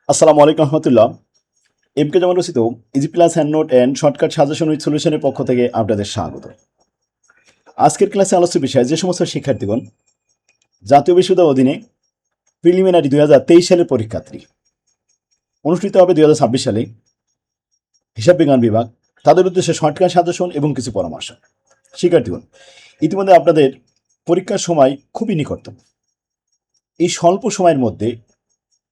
আসসালামু আলাইকুম রহমতুল্লাহ। এমকে যেমন রচিত easy plus hand note and shortcut suggestion with সলিউশনের পক্ষ থেকে আপনাদের স্বাগত। আজকের ক্লাসে আলোচ্য বিষয় যে সমস্ত শিক্ষার্থীগণ জাতীয় বিশ্ববিদ্যালয়ের অধীনে প্রিলিমিনারি 2023 সালের পরীক্ষার্থী, অনুষ্ঠিত হবে 2026 সালে হিসাব বিজ্ঞান বিভাগ, তাদের উদ্দেশ্যে শর্টকাট সাজেশন এবং কিছু পরামর্শ। শিক্ষার্থীগণ, ইতিমধ্যে আপনাদের পরীক্ষার সময় খুবই নিকটতম। এই স্বল্প সময়ের মধ্যে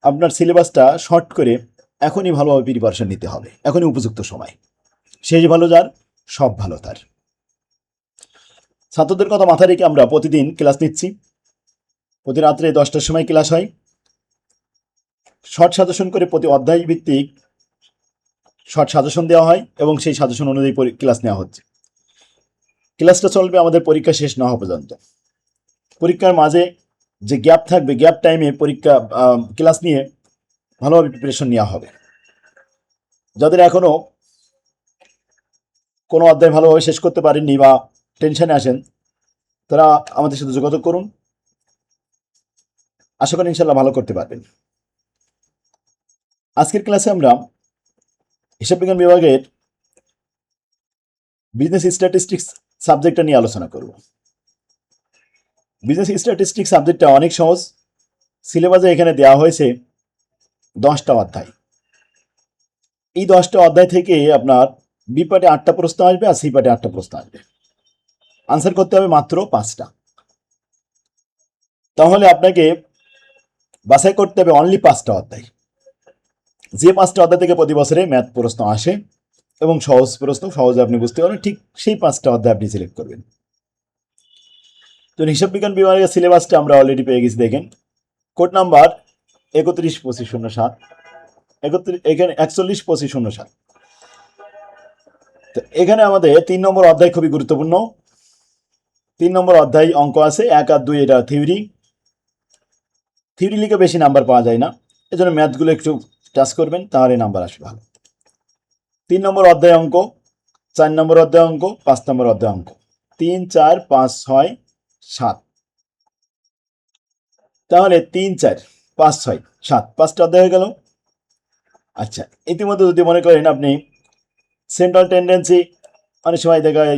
আপনার সিলেবাসটা শর্ট করে এখনই ভালোভাবে প্রিপারেশন নিতে হবে। এখনই উপযুক্ত সময়। শেষ ভালো যার, সব ভালো তার। ছাত্রদের কথা মাথায় রেখে আমরা প্রতিদিন ক্লাস নিচ্ছি। প্রতি রাত্রে 10টার সময় ক্লাস হয়। শর্ট সাজেশন করে প্রতি অধ্যায় ভিত্তিক শর্ট সাজেশন দেওয়া হয় এবং সেই সাজেশন অনুযায়ী ক্লাস নেওয়া হচ্ছে। ক্লাসটা চলবে আমাদের পরীক্ষা শেষ না হওয়া পর্যন্ত। পরীক্ষার মাঝে যে গ্যাপ থাকবে, গ্যাপ টাইমে ক্লাস নিয়ে ভালোভাবে প্রিপারেশন নেওয়া হবে। যাদের এখনও কোনো অধ্যায় ভালোভাবে শেষ করতে পারেননি বা টেনশনে আসেন, তারা আমাদের সাথে যোগাযোগ করুন। আশা করি ইনশাল্লাহ ভালো করতে পারবেন। আজকের ক্লাসে আমরা হিসাব বিজ্ঞান বিভাগের বিজনেস স্ট্যাটিস্টিক্স সাবজেক্টটা নিয়ে আলোচনা করব। বিজনেস স্ট্যাটিস্টিক্স সাবজেক্টটা অনেক সহজ। সিলেবাসে এখানে দেওয়া হয়েছে 10টা অধ্যায়। এই 10টা অধ্যায় থেকে আপনার বি পার্টে 8টা প্রশ্ন আসবে আর সি পার্টে 8টা প্রশ্ন আসবে। আনসার করতে হবে মাত্র 5টা। তাহলে আপনাকে বাছাই করতে হবে অনলি 5টা অধ্যায়। যে 5টা অধ্যায় থেকে প্রতি বছরে ম্যাথ প্রশ্ন আসে এবং সহজ প্রশ্ন, সহজে আপনি বুঝতে পারবেন, ঠিক সেই 5টা অধ্যায় আপনি সিলেক্ট করবেন। তো হিসাব বিজ্ঞান বিভাগের সিলেবাসটা আমরা অলরেডি পেয়ে গেছি। দেখেন, কোড নাম্বার 312507, এখানে 412507। তো এখানে আমাদের 3 নম্বর অধ্যায় খুবই গুরুত্বপূর্ণ। 3 নম্বর অধ্যায় অঙ্ক আছে 1 আর 2, এটা থিওরি লিখে বেশি নাম্বার পাওয়া যায় না, এজন্য ম্যাথগুলো একটু টাচ করবেন, তাহলে নাম্বার আসবে ভালো। 3 নম্বর অধ্যায় অঙ্ক, 4 নম্বর অধ্যায় অঙ্ক, 5 নম্বর অধ্যায় অঙ্ক। 3, 4, 5, 6, 7। তাহলে 3, 4, 5, 6, 7, 5টা অধ্যায় হয়ে গেল। আচ্ছা, ইতিমধ্যে যদি মনে করেন আপনি সেন্ট্রাল টেন্ডেন্সি, অনেক সময় দেখায়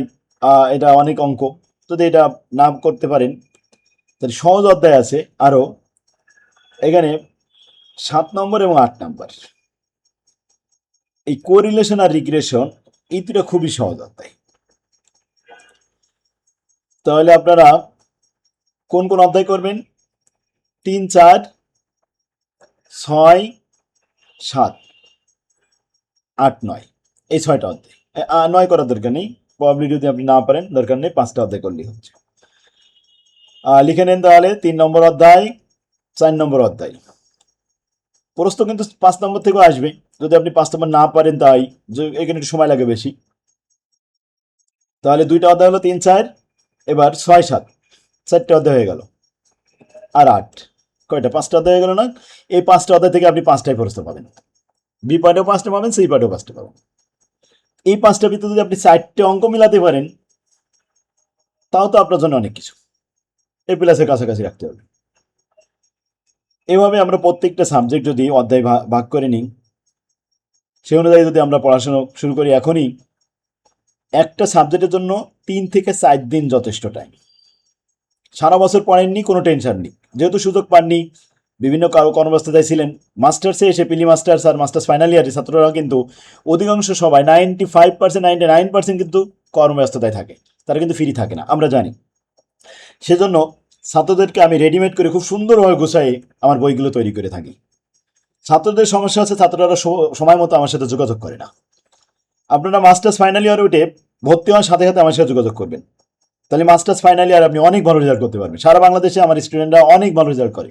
এটা অনেক অঙ্ক, যদি এটা না করতে পারেন তাহলে সহজ অধ্যায় আছে আরও, এখানে 7 নম্বর এবং 8 নম্বর। এই কোরিলেশন আর রিগ্রেশন, এই দুটো খুবই সহজ অধ্যায়। তাহলে আপনারা কোন কোন অধ্যায় করবেন? 3, 4, 6, 7, 8, 9, এই 6টা অধ্যায়। 9 করার দরকার নেই, প্রবাবলি যদি আপনি না পারেন দরকার নেই, 5টা অধ্যায় করলেই হচ্ছে। লিখে নেন তাহলে 3 নম্বর অধ্যায়, 4 নম্বর অধ্যায়। প্রশ্ন কিন্তু 5 নম্বর থেকেও আসবে, যদি আপনি 5 নম্বর না পারেন, তাই এখানে একটু সময় লাগে বেশি। তাহলে 2টা অধ্যায় হলো 3, 4, এবার 6, 7, 4টে অধ্যায় হয়ে গেল, আর 8, কয়টা? 5টা অধ্যায় হয়ে গেল না? এই 5টা অধ্যায় থেকে আপনি 5টাই প্রশ্ন পাবেন। বি পার্টেও 5টা পাবেন, সি পার্টেও 5টা পাবেন। এই 5টার ভিতরে যদি আপনি 4টে অঙ্ক মিলাতে পারেন, তাও তো আপনার জন্য অনেক কিছু। এ প্লাসের কাছাকাছি রাখতে হবে। এভাবে আমরা প্রত্যেকটা সাবজেক্ট যদি অধ্যায় ভাগ করে নিই, সেই অনুযায়ী যদি আমরা পড়াশোনা শুরু করি এখনই, একটা সাবজেক্টের জন্য 3 থেকে 4 দিন যথেষ্ট টাইম। সারা বছর পড়েননি, কোনো টেনশন নেই, যেহেতু সুযোগ পাননি, বিভিন্ন কর্মব্যস্ততায় ছিলেন। মাস্টার্সে এসে পিলি মাস্টার্স আর মাস্টার্স ফাইনাল ইয়ারের ছাত্ররা কিন্তু অধিকাংশ সবাই 95%, 99% কিন্তু কর্মব্যস্ততায় থাকে, তারা কিন্তু ফ্রি থাকে না, আমরা জানি। সেজন্য ছাত্রদেরকে আমি রেডিমেড করে খুব সুন্দরভাবে গুছাই আমার বইগুলো তৈরি করে থাকি। ছাত্রদের সমস্যা আছে, ছাত্ররা সময় মতো আমার সাথে যোগাযোগ করে না। আপনারা মাস্টার্স ফাইনাল ইয়ারে উঠে ভর্তি হওয়ার সাথে সাথে আমার সাথে যোগাযোগ করবেন, তাহলে মাস্টার্স ফাইনাল ইয়ার আপনি অনেক ভালো রেজাল্ট করতে পারবেন। সারা বাংলাদেশে আমার স্টুডেন্টরা অনেক ভালো রেজাল্ট করে।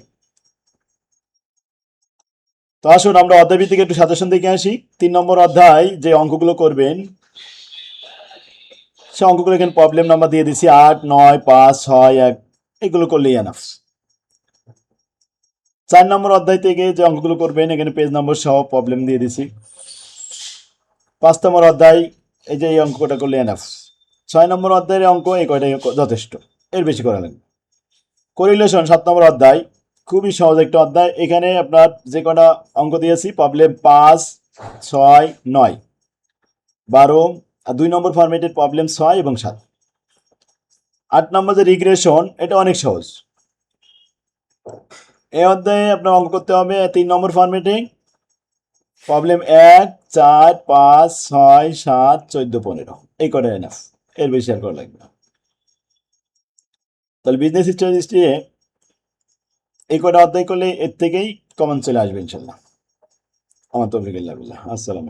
তো আসুন আমরা অধ্যায় ভিত্তিক একটু সাজেশন দেখে আসি। 3 নম্বর অধ্যায় যে অঙ্কগুলো করবেন, সে অঙ্কগুলো এখানে প্রবলেম নাম্বার দিয়ে দিচ্ছি, 8, 9, 5, 6, 1, এগুলো করলেই এনাফ। 4 নম্বর অধ্যায় থেকে যে অঙ্কগুলো করবেন, এখানে পেজ নম্বর সহ প্রবলেম দিয়ে দিচ্ছি। 5 নম্বর অধ্যায়, এই যে এই অঙ্কটা করলে এনাফ। 6 নম্বর অধ্যায়ের অঙ্ক এই কয়টাই যথেষ্ট, এর বেশি করা লাগবে। কোরিলেশন 7 নম্বর অধ্যায়, খুবই সহজ একটা অধ্যায়। এখানে আপনার যে কটা অঙ্ক দিয়েছি, প্রবলেম 5, 6, 9, 12, আর 2 নম্বর ফরম্যাটের প্রবলেম 6 এবং 7। 8 নম্বর যে রিগ্রেশন, এটা অনেক সহজ। এই অধ্যায়ে আপনার অঙ্ক করতে হবে 3 নম্বর ফরম্যাটে প্রবলেম 1, 4, 5, 6, 7, 14, 15। এই কটা এনাফ, এর বেশি আর করা লাগবে না। তাহলে বিজনেস স্ট্র্যাটেজি এই কটা অধ্যায় করলে এর থেকেই কমন চলে আসবে ইনশাল্লাহ। আমার তৌফিকুল্লাহ বিল্লাহ। আসসালাম।